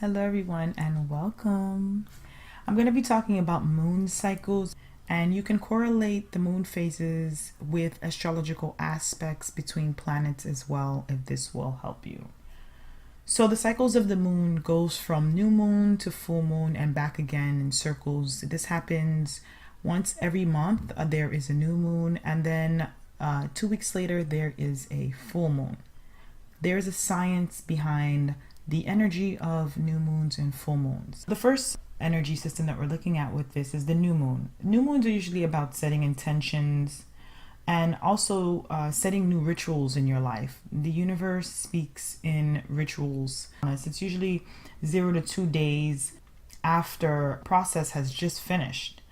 Hello, everyone, and welcome. I'm going to be talking about moon cycles, and you can correlate the moon phases with astrological aspects between planets as well, if this will help you. So the cycles of the moon goes from new moon to full moon and back again in circles. This happens once every month. There is a new moon, and then 2 weeks later there is a full moon. There is a science behind the energy of new moons and full moons. The first energy system that we're looking at with this is the new moon. New moons are usually about setting intentions and also setting new rituals in your life. The universe speaks in rituals. It's usually 0 to 2 days after a process has just finished.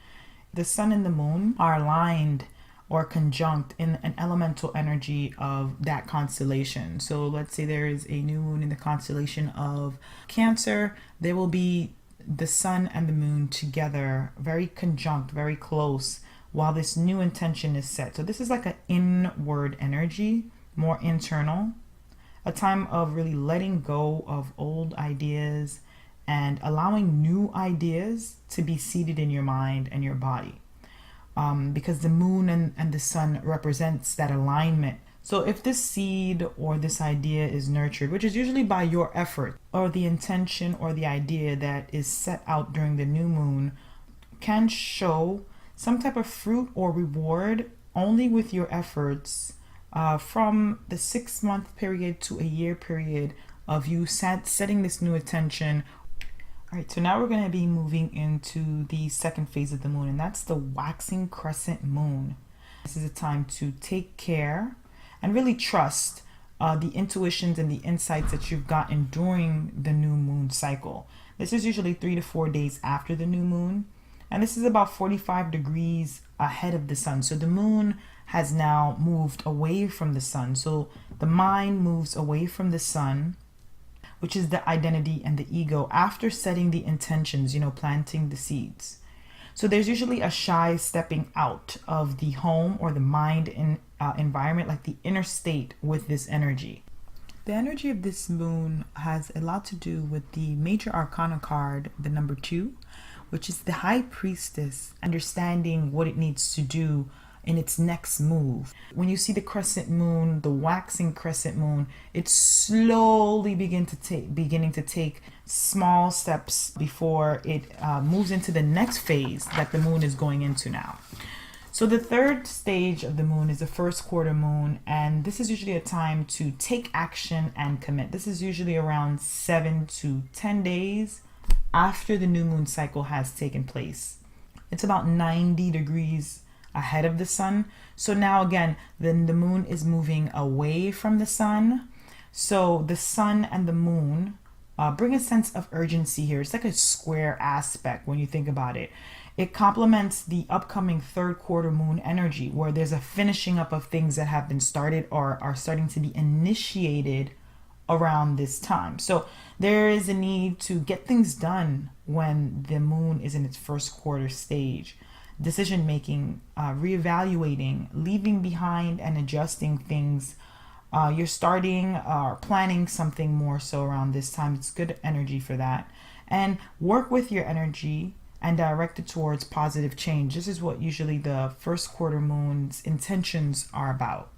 The sun and the moon are aligned or conjunct in an elemental energy of that constellation. So let's say there is a new moon in the constellation of Cancer. There will be the sun and the moon together, very conjunct, very close, while this new intention is set. So this is like an inward energy, more internal, a time of really letting go of old ideas and allowing new ideas to be seated in your mind and your body. Because the moon and the sun represents that alignment. So if this seed or this idea is nurtured, which is usually by your effort, or the intention or the idea that is set out during the new moon can show some type of fruit or reward only with your efforts from the 6-month period to a year period of you setting this new intention. All right, so now we're going to be moving into the second phase of the moon, and that's the waxing crescent moon. This is a time to take care and really trust the intuitions and the insights that you've gotten during the new moon cycle. This is usually 3 to 4 days after the new moon, and this is about 45 degrees ahead of the sun. So the moon has now moved away from the sun. So the mind moves away from the sun, which is the identity and the ego, after setting the intentions, planting the seeds. So there's usually a shy stepping out of the home or the mind environment, like the inner state, with this energy. The energy of this moon has a lot to do with the major arcana card, the number 2, which is the high priestess, understanding what it needs to do in its next move. When you see the crescent moon, the waxing crescent moon, it's slowly beginning to take small steps before it moves into the next phase that the moon is going into now. So the third stage of the moon is the first quarter moon, and this is usually a time to take action and commit. This is usually around 7 to 10 days after the new moon cycle has taken place. It's about 90 degrees ahead of the sun. So now again, then the moon is moving away from the sun. So the sun and the moon bring a sense of urgency here. It's like a square aspect when you think about it. It complements the upcoming third quarter moon energy, where there's a finishing up of things that have been started or are starting to be initiated around this time. So there is a need to get things done when the moon is in its first quarter stage. Decision making, reevaluating, leaving behind and adjusting things. You're starting or planning something more so around this time. It's good energy for that. And work with your energy and direct it towards positive change. This is what usually the first quarter moon's intentions are about.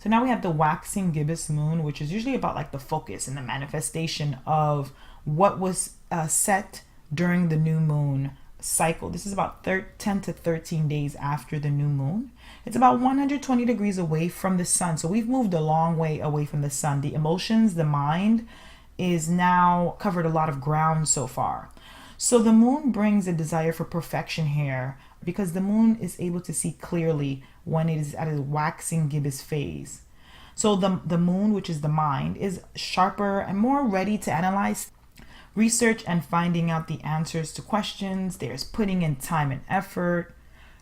So now we have the waxing gibbous moon, which is usually about like the focus and the manifestation of what was set during the new moon cycle. This is about 10 to 13 days after the new moon. It's about 120 degrees away from the sun. So we've moved a long way away from the sun. The emotions, the mind is now covered a lot of ground so far. So the moon brings a desire for perfection here, because the moon is able to see clearly when it is at a waxing gibbous phase. So the moon, which is the mind, is sharper and more ready to analyze, research, and finding out the answers to questions. There's putting in time and effort.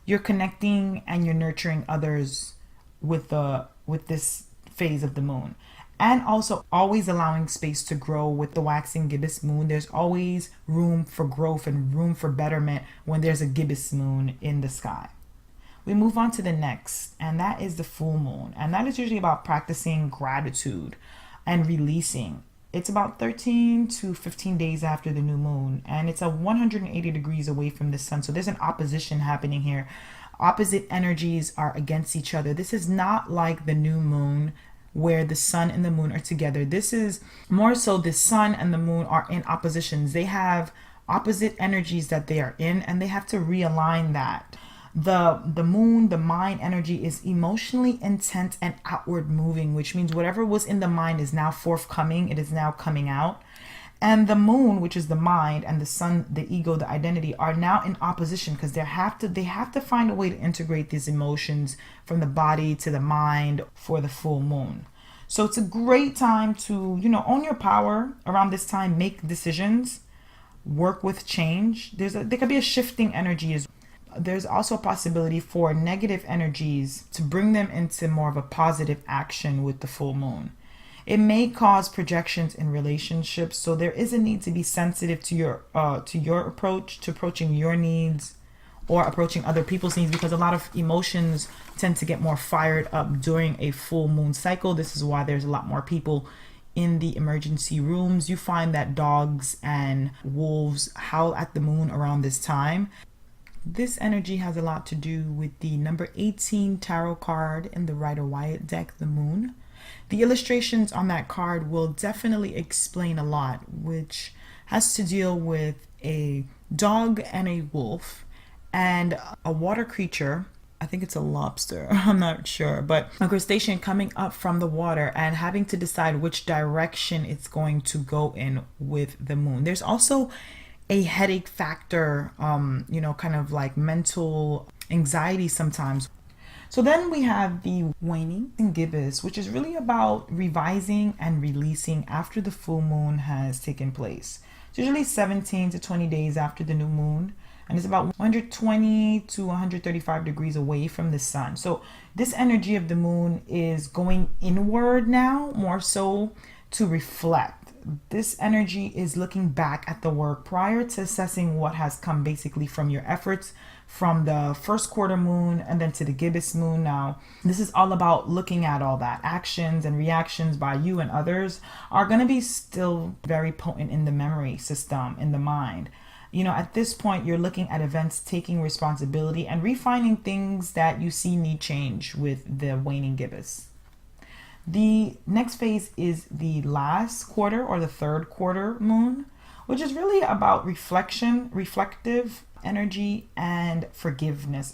You're connecting and you're nurturing others with this phase of the moon. And also always allowing space to grow with the waxing gibbous moon. There's always room for growth and room for betterment when there's a gibbous moon in the sky. We move on to the next, and that is the full moon. And that is usually about practicing gratitude and releasing. It's about 13 to 15 days after the new moon, and it's a 180 degrees away from the sun. So there's an opposition happening here. Opposite energies are against each other. This is not like the new moon where the sun and the moon are together. This is more so the sun and the moon are in oppositions. They have opposite energies that they are in, and they have to realign that. The moon, the mind energy, is emotionally intent and outward moving, which means whatever was in the mind is now forthcoming. It is now coming out. And the moon, which is the mind, and the sun, the ego, the identity, are now in opposition because they have to find a way to integrate these emotions from the body to the mind for the full moon. So it's a great time to, own your power around this time, make decisions, work with change. There could be a shifting energy as well. There's also a possibility for negative energies to bring them into more of a positive action with the full moon. It may cause projections in relationships, so there is a need to be sensitive to your approach to approaching your needs or approaching other people's needs, because a lot of emotions tend to get more fired up during a full moon cycle. This is why there's a lot more people in the emergency rooms. You find that dogs and wolves howl at the moon around this time. This energy has a lot to do with the number 18 tarot card in the Rider-Waite deck, the moon. The illustrations on that card will definitely explain a lot, which has to deal with a dog and a wolf and a water creature. I think it's a lobster, I'm not sure, but a crustacean coming up from the water and having to decide which direction it's going to go in with the moon. There's also a headache factor, kind of like mental anxiety sometimes. So then we have the waning gibbous, which is really about revising and releasing after the full moon has taken place. It's usually 17 to 20 days after the new moon, and it's about 120 to 135 degrees away from the sun. So this energy of the moon is going inward now, more so to reflect. This energy is looking back at the work prior to assessing what has come basically from your efforts from the first quarter moon and then to the gibbous moon. Now, this is all about looking at all that. Actions and reactions by you and others are going to be still very potent in the memory system, in the mind. At this point, you're looking at events, taking responsibility and refining things that you see need change with the waning gibbous. The next phase is the last quarter or the third quarter moon, which is really about reflection, reflective energy, and forgiveness.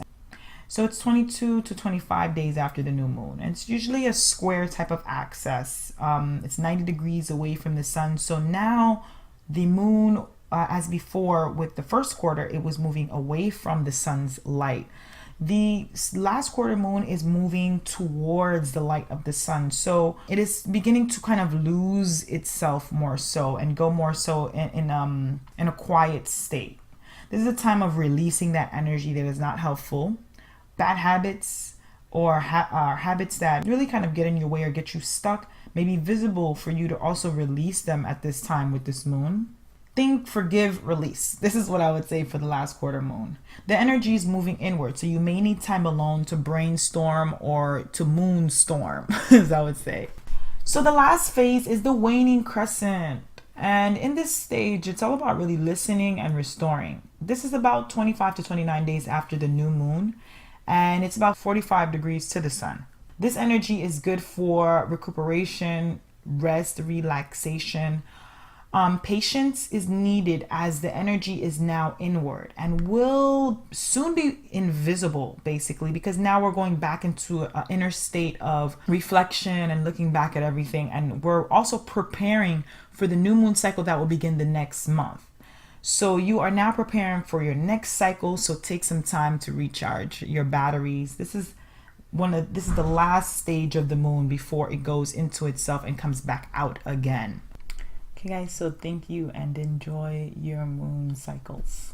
So it's 22 to 25 days after the new moon. And it's usually a square type of axis. It's 90 degrees away from the sun. So now the moon, as before with the first quarter, it was moving away from the sun's light. The last quarter moon is moving towards the light of the sun. So it is beginning to kind of lose itself more so and go more so in a quiet state. This is a time of releasing that energy that is not helpful. Bad habits or habits that really kind of get in your way or get you stuck may be visible for you to also release them at this time with this moon. Think, forgive, release. This is what I would say for the last quarter moon. The energy is moving inward, so you may need time alone to brainstorm or to moonstorm, as I would say. So the last phase is the waning crescent. And in this stage, it's all about really listening and restoring. This is about 25 to 29 days after the new moon, and it's about 45 degrees to the sun. This energy is good for recuperation, rest, relaxation. Patience is needed as the energy is now inward and will soon be invisible, basically, because now we're going back into an inner state of reflection and looking back at everything. And we're also preparing for the new moon cycle that will begin the next month. So you are now preparing for your next cycle. So take some time to recharge your batteries. This is the last stage of the moon before it goes into itself and comes back out again. Okay guys, so thank you and enjoy your moon cycles.